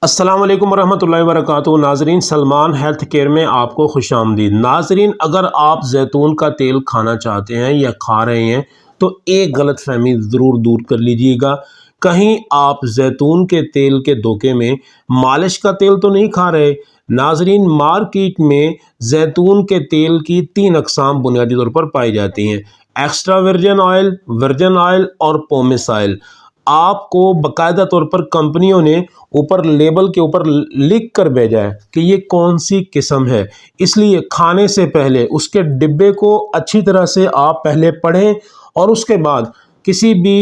अस्सलाम वालेकुम वरहमतुल्लाहि वबरकातुहू। नाजरीन, सलमान हेल्थ केयर में आपको खुश आमदीद। नाजरीन, अगर आप जैतून का तेल खाना चाहते हैं या खा रहे हैं तो एक गलत फहमी ज़रूर दूर कर लीजिएगा। कहीं आप जैतून के तेल के धोखे में मालिश का तेल तो नहीं खा रहे। नाजरीन, मार्केट में जैतून के तेल की 3 अक़साम बुनियादी तौर पर पाई जाती हैं: एक्स्ट्रा वर्जिन ऑयल और पोमेस ऑयल। आपको बाकायदा तौर पर कंपनियों ने ऊपर लेबल के ऊपर लिख कर भेजा है कि ये कौन सी किस्म है, इसलिए खाने से पहले उसके डिब्बे को अच्छी तरह से आप पहले पढ़ें और उसके बाद किसी भी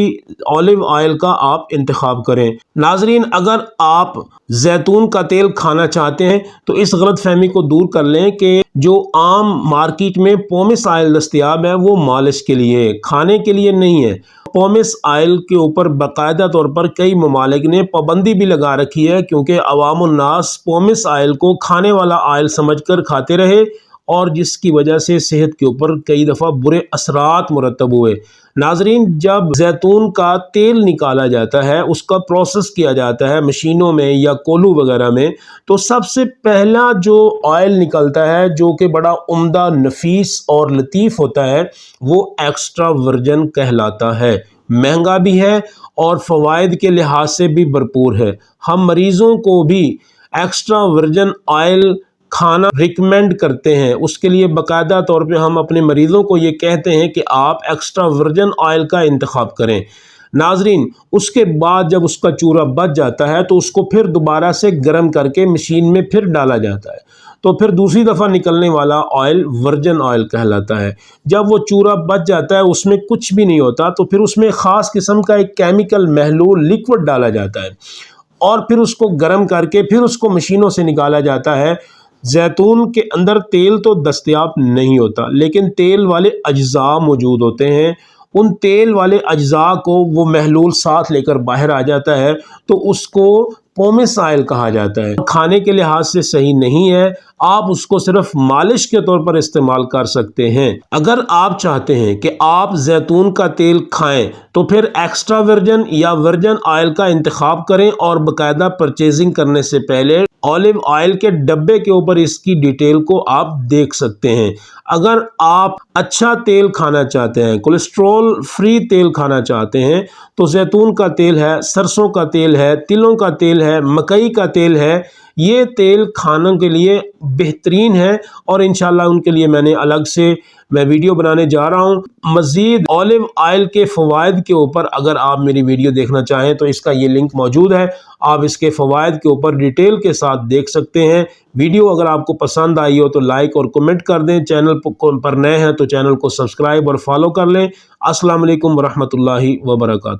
ऑलिव ऑयल का आप इंतखाब करें। नाजरीन, अगर आप जैतून का तेल खाना चाहते हैं तो इस गलत फहमी को दूर कर लें कि जो आम मार्केट में पोमेस ऑयल दस्तयाब है वो मालिश के लिए, खाने के लिए नहीं है। पोमेस ऑयल के ऊपर बाकायदा तौर पर कई ममालिक ने पाबंदी भी लगा रखी है, क्योंकि अवामुन्नास पोमेस ऑयल को खाने वाला ऑयल समझकर खाते रहे और जिसकी वजह से सेहत के ऊपर कई दफ़ा बुरे असरात मुरतब हुए। नाजरीन, जब जैतून का तेल निकाला जाता है, उसका प्रोसेस किया जाता है मशीनों में या कोल्हू वगैरह में, तो सबसे पहला जो ऑयल निकलता है जो कि बड़ा उम्दा, नफीस और लतीफ़ होता है, वो एक्स्ट्रा वर्जिन कहलाता है। महंगा भी है और फ़वाइद के लिहाज से भी भरपूर है। हम मरीज़ों को भी एक्स्ट्रा वर्जिन ऑयल खाना रिकमेंड करते हैं। उसके लिए बाकायदा तौर पे हम अपने मरीज़ों को ये कहते हैं कि आप एक्स्ट्रा वर्जिन ऑयल का इंतखाब करें। नाजरीन, उसके बाद जब उसका चूरा बच जाता है तो उसको फिर दोबारा से गर्म करके मशीन में फिर डाला जाता है, तो फिर दूसरी दफ़ा निकलने वाला ऑयल वर्जिन ऑयल कहलाता है। जब वो चूरा बच जाता है, उसमें कुछ भी नहीं होता, तो फिर उसमें ख़ास किस्म का एक केमिकल महलूल लिक्विड डाला जाता है और फिर उसको गर्म करके फिर उसको मशीनों से निकाला जाता है। जैतून के अंदर तेल तो दस्तयाब नहीं होता, लेकिन तेल वाले अज्जा मौजूद होते हैं। उन तेल वाले अज्जा को वो महलूल साथ लेकर बाहर आ जाता है, तो उसको पोमेस ऑयल कहा जाता है। खाने के लिहाज से सही नहीं है, आप उसको सिर्फ मालिश के तौर पर इस्तेमाल कर सकते हैं। अगर आप चाहते हैं कि आप जैतून का तेल खाएं तो फिर एक्स्ट्रा वर्जिन या वर्जिन ऑयल का इंतखाब करें और बाकायदा परचेजिंग करने से पहले ऑलिव ऑयल के डब्बे के ऊपर इसकी डिटेल को आप देख सकते हैं। अगर आप अच्छा तेल खाना चाहते हैं, कोलेस्ट्रॉल फ्री तेल खाना चाहते हैं, तो जैतून का तेल है, सरसों का तेल है, तिलों का तेल है, मकई का तेल है। ये तेल खानों के लिए बेहतरीन है और इंशाल्लाह उनके लिए मैंने अलग से वीडियो बनाने जा रहा हूँ। मज़ीद ऑलिव ऑयल के फ़वाइद के ऊपर अगर आप मेरी वीडियो देखना चाहें तो इसका ये लिंक मौजूद है, आप इसके फ़वाइद के ऊपर डिटेल के साथ देख सकते हैं। वीडियो अगर आपको पसंद आई हो तो लाइक और कमेंट कर दें। चैनल पर नए हैं तो चैनल को सब्सक्राइब और फॉलो कर लें। अस्सलाम वालेकुम वरहमतुल्लाहि वबरकातुहू।